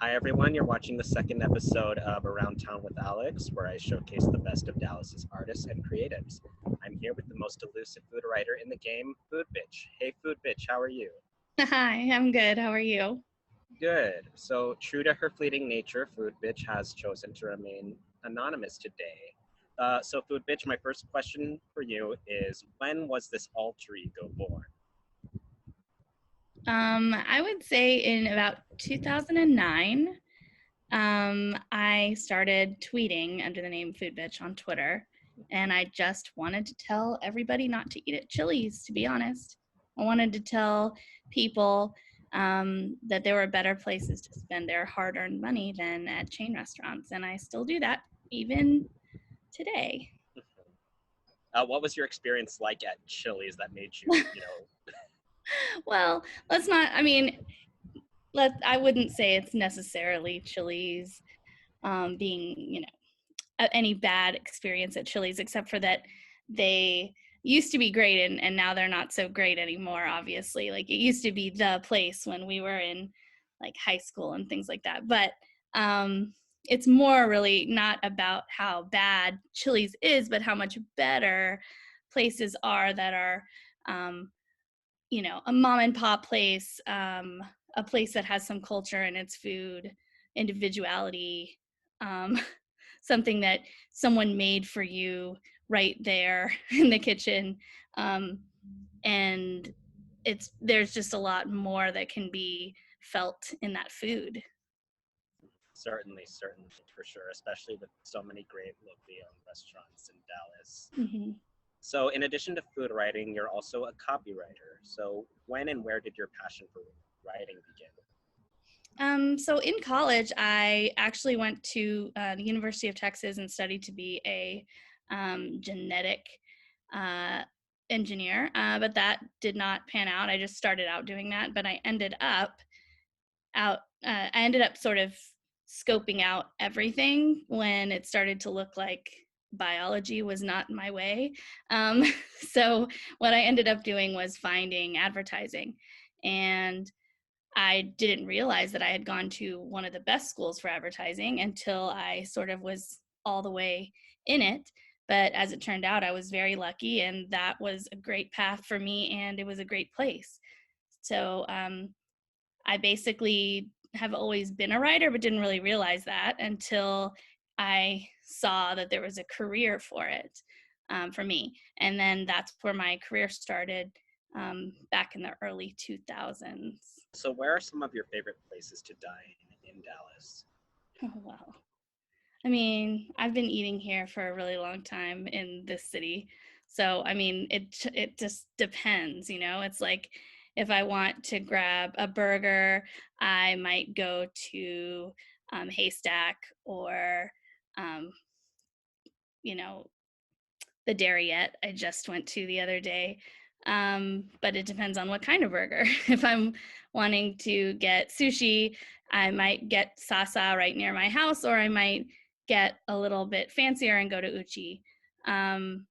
Hi, everyone. You're watching the second episode of Around Town with Alex, where I showcase the best of Dallas's artists and creatives. I'm here with the most elusive food writer in the game, Food Bitch. Hey, Food Bitch, how are you? Hi, I'm good. How are you? Good. So, true to her fleeting nature, Food Bitch has chosen to remain anonymous today. So, Food Bitch, my first question for you is, when was this alter ego born? I would say in about 2009, I started tweeting under the name Food Bitch on Twitter, and I just wanted to tell everybody not to eat at Chili's, to be honest. I wanted to tell people that there were better places to spend their hard-earned money than at chain restaurants, and I still do that even today. What was your experience like at Chili's that made you. Well, I wouldn't say it's necessarily Chili's being, any bad experience at Chili's, except for that they used to be great and now they're not so great anymore, obviously. Like it used to be the place when we were in like high school and things like that. But it's more really not about how bad Chili's is, but how much better places are that are um, a mom and pop place, a place that has some culture in its food, individuality, um, something that someone made for you right there in the kitchen. Um, and there's just a lot more that can be felt in that food. Certainly, for sure, especially with so many great locally owned restaurants in Dallas. Mm-hmm. So, in addition to food writing, you're also a copywriter. So, when and where did your passion for writing begin? So in college, I actually went to the University of Texas and studied to be a genetic uh, engineer, but that did not pan out. I just started out doing that, but I ended up sort of scoping out everything when it started to look like biology was not my way. Um, so what I ended up doing was finding advertising, and I didn't realize that I had gone to one of the best schools for advertising until I sort of was all the way in it. But as it turned out, I was very lucky, and that was a great path for me, and it was a great place. So I basically have always been a writer, but didn't really realize that until I saw that there was a career for it for me. And then that's where my career started back in the early 2000s. So, where are some of your favorite places to dine in Dallas? Oh, wow. I mean, I've been eating here for a really long time in this city. So, I mean, it just depends, It's like if I want to grab a burger, I might go to Haystack or, um, you know, the Dairyette I just went to the other day. But it depends on what kind of burger. If I'm wanting to get sushi, I might get Sasa right near my house, or I might get a little bit fancier and go to Uchi. Um,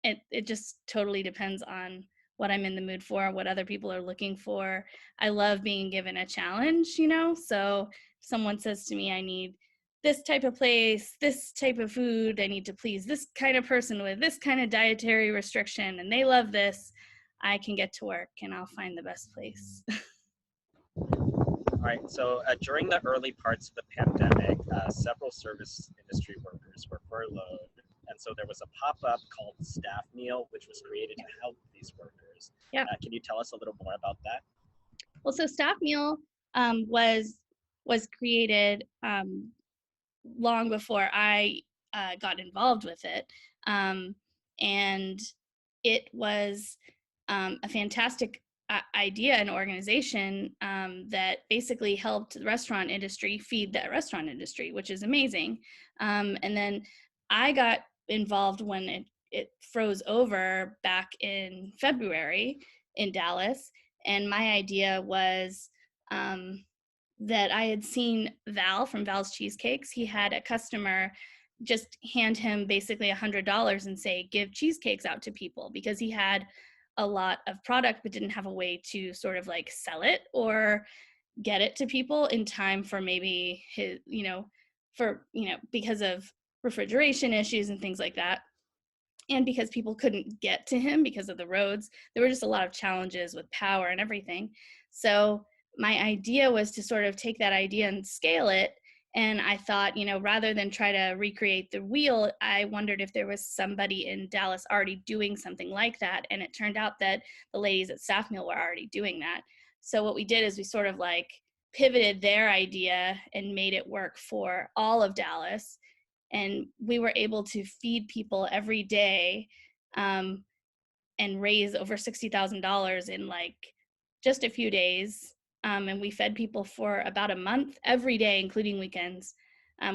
it just totally depends on what I'm in the mood for, what other people are looking for. I love being given a challenge, So if someone says to me, I need this type of place, this type of food, I need to please this kind of person with this kind of dietary restriction, and they love this, I can get to work and I'll find the best place. All right, so during the early parts of the pandemic, several service industry workers were furloughed. And so there was a pop up called Staff Meal, which was created to help these workers. Yeah. Can you tell us a little more about that? Well, so Staff Meal was created long before I got involved with it. And it was a fantastic idea and organization that basically helped the restaurant industry feed the restaurant industry, which is amazing. And then I got involved when it froze over back in February in Dallas. And my idea was that I had seen Val from Val's Cheesecakes. He had a customer just hand him basically $100 and say, give cheesecakes out to people, because he had a lot of product but didn't have a way to sort of like sell it or get it to people in time for maybe his, because of refrigeration issues and things like that. And because people couldn't get to him because of the roads, there were just a lot of challenges with power and everything. So my idea was to sort of take that idea and scale it. And I thought, rather than try to recreate the wheel, I wondered if there was somebody in Dallas already doing something like that. And it turned out that the ladies at Staff Meal were already doing that. So what we did is we sort of like pivoted their idea and made it work for all of Dallas. And we were able to feed people every day, and raise over $60,000 in like just a few days. And we fed people for about a month every day, including weekends.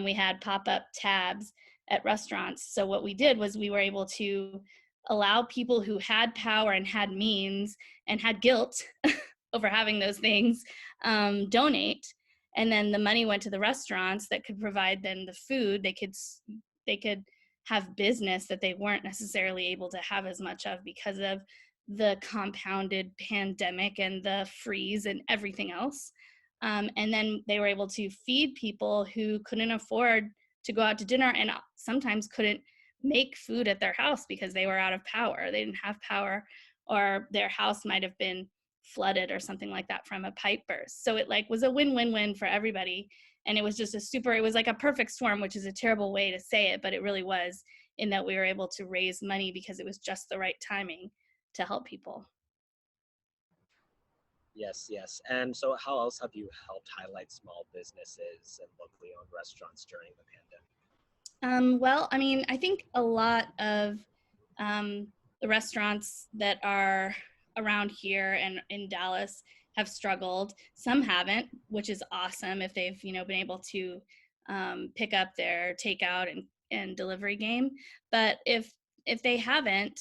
We had pop-up tabs at restaurants. So what we did was we were able to allow people who had power and had means and had guilt over having those things donate. And then the money went to the restaurants that could provide then the food. They could have business that they weren't necessarily able to have as much of because of the compounded pandemic and the freeze and everything else. And then they were able to feed people who couldn't afford to go out to dinner and sometimes couldn't make food at their house because they were out of power. They didn't have power, or their house might have been flooded or something like that from a pipe burst. So it like was a win-win-win for everybody. And it was just it was like a perfect storm, which is a terrible way to say it, but it really was, in that we were able to raise money because it was just the right timing to help people. Yes, yes. And so how else have you helped highlight small businesses and locally owned restaurants during the pandemic? Well, I mean, I think a lot of the restaurants that are around here and in Dallas have struggled. Some haven't, which is awesome if they've been able to pick up their takeout and delivery game. But if they haven't,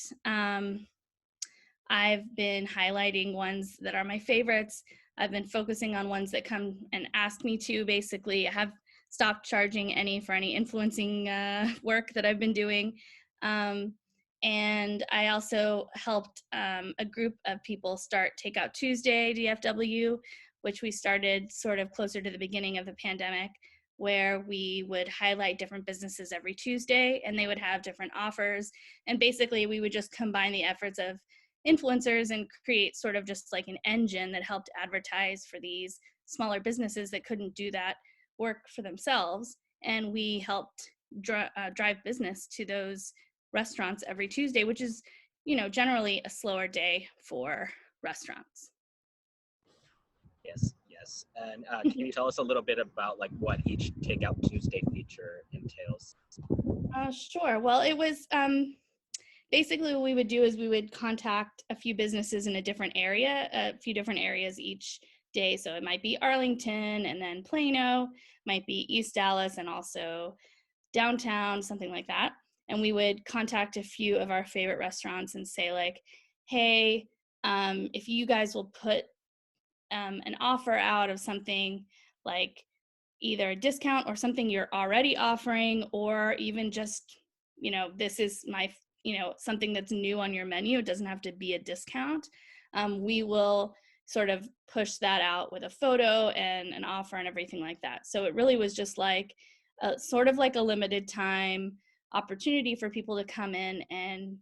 I've been highlighting ones that are my favorites. I've been focusing on ones that come and ask me to. Basically, I have stopped charging for any influencing work that I've been doing. And I also helped a group of people start Takeout Tuesday, DFW, which we started sort of closer to the beginning of the pandemic, where we would highlight different businesses every Tuesday and they would have different offers. And basically, we would just combine the efforts of influencers and create sort of just like an engine that helped advertise for these smaller businesses that couldn't do that work for themselves. And we helped drive business to those restaurants every Tuesday, which is, generally a slower day for restaurants. Yes, yes. And can you tell us a little bit about like what each Takeout Tuesday feature entails? Sure. Well, it was basically what we would do is we would contact a few businesses in a few different areas each day. So it might be Arlington and then Plano, might be East Dallas and also downtown, something like that. And we would contact a few of our favorite restaurants and say like, hey, if you guys will put an offer out of something like either a discount or something you're already offering, or even just, this is my, something that's new on your menu. It doesn't have to be a discount. We will sort of push that out with a photo and an offer and everything like that. So it really was just like sort of like a limited time opportunity for people to come in and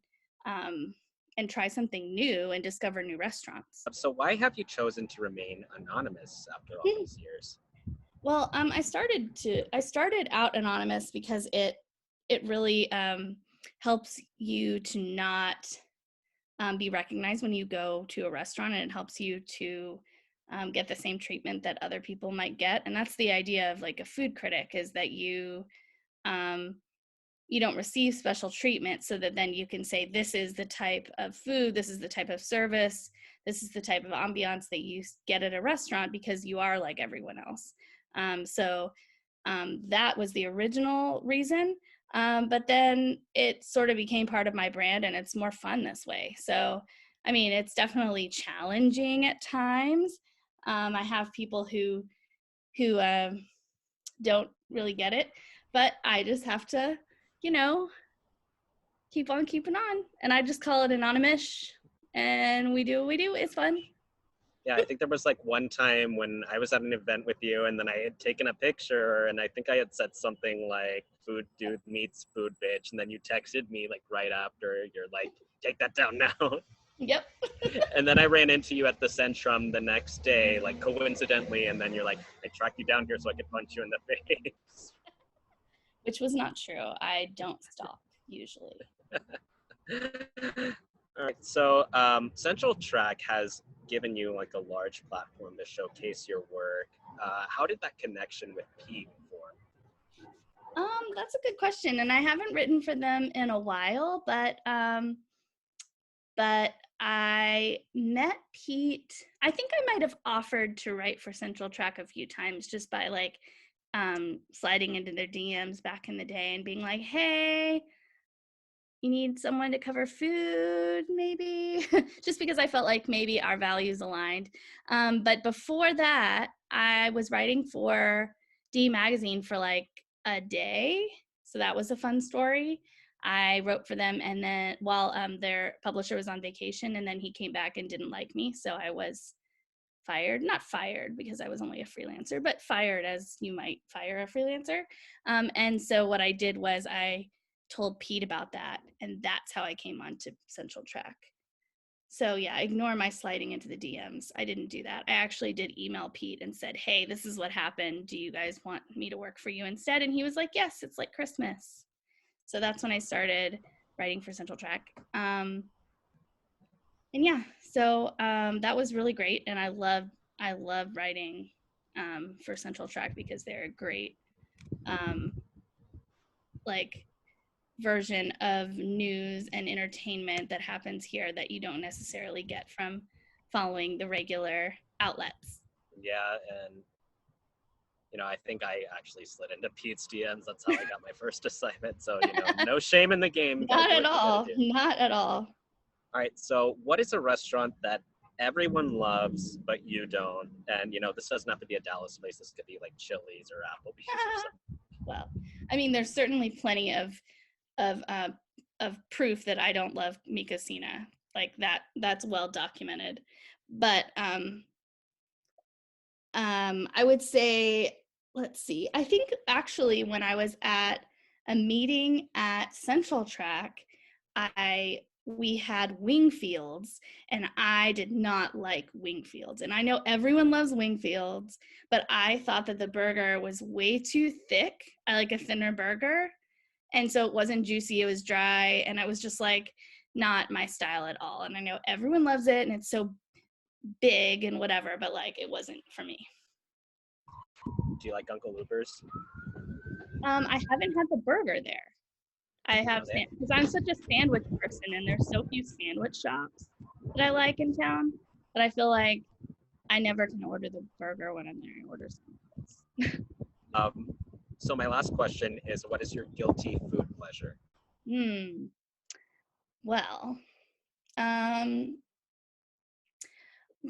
try something new and discover new restaurants. So why have you chosen to remain anonymous after all these years? Well, I started out anonymous because it really helps you to not be recognized when you go to a restaurant, and it helps you to get the same treatment that other people might get. And that's the idea of like a food critic, is that you don't receive special treatment, so that then you can say, this is the type of food, this is the type of service, this is the type of ambiance that you get at a restaurant, because you are like everyone else. So that was the original reason. But then it sort of became part of my brand, and it's more fun this way. So, I mean, it's definitely challenging at times. I have people who don't really get it, but I just have to, keep on keeping on. And I just call it anonymous, and we do what we do. It's fun. Yeah, I think there was like one time when I was at an event with you and then I had taken a picture and I think I had said something like food dude meets food bitch. And then you texted me like right after, you're like, take that down now. Yep. And then I ran into you at the Centrum the next day, like coincidentally. And then you're like, I tracked you down here so I could punch you in the face. Which was not true. I don't stalk usually. All right. So Central Track has given you like a large platform to showcase your work. How did that connection with Pete form? That's a good question, and I haven't written for them in a while, but I met Pete. I think I might have offered to write for Central Track a few times just by like sliding into their DMs back in the day and being like, hey, you need someone to cover food, maybe? Just because I felt like maybe our values aligned. But before that, I was writing for D Magazine for like a day. So that was a fun story. I wrote for them, and then while their publisher was on vacation, and then he came back and didn't like me. So I was fired, not fired because I was only a freelancer, but fired as you might fire a freelancer. And so what I did was I told Pete about that, and that's how I came onto Central Track. So yeah, ignore my sliding into the DMs. I didn't do that. I actually did email Pete and said, hey, this is what happened. Do you guys want me to work for you instead? And he was like, yes, it's like Christmas. So that's when I started writing for Central Track. And yeah, so that was really great. And I love writing for Central Track because they're a great like version of news and entertainment that happens here that you don't necessarily get from following the regular outlets. Yeah, and I think I actually slid into Pete's DMs. That's how I got my first assignment. So, no shame in the game. You Not do at what you gotta all. do. Not at all. All right. So, what is a restaurant that everyone loves but you don't? And this doesn't have to be a Dallas place. This could be like Chili's or Applebee's or something. Well, I mean, there's certainly plenty of uh, of proof that I don't love Mi Cocina. Like that's well documented. But I would say, let's see. I think actually when I was at a meeting at Central Track, we had Wingfields, and I did not like Wingfields. And I know everyone loves Wingfields, but I thought that the burger was way too thick. I like a thinner burger. And so it wasn't juicy, it was dry, and it was just like not my style at all. And I know everyone loves it and it's so big and whatever, but like it wasn't for me. Do you like Uncle Luber's? I haven't had the burger there. I have because I'm such a sandwich person, and there's so few sandwich shops that I like in town. But I feel like I never can order the burger when I'm there. I order something else. So my last question is, what is your guilty food pleasure? Well,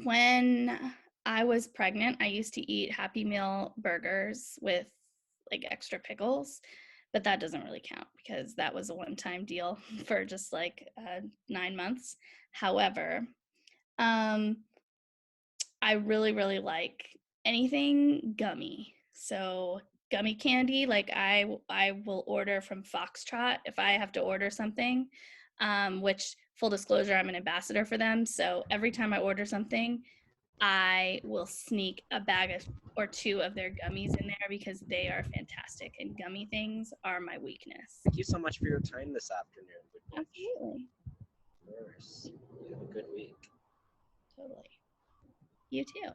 when I was pregnant, I used to eat Happy Meal burgers with like extra pickles, but that doesn't really count because that was a one-time deal for just like 9 months. However, I really, really like anything gummy. So gummy candy, like I will order from Foxtrot if I have to order something, which full disclosure, I'm an ambassador for them. So every time I order something, I will sneak a bag or two of their gummies in there because they are fantastic, and gummy things are my weakness. Thank you so much for your time this afternoon. Absolutely. Of course. You have a good week. Totally. You too.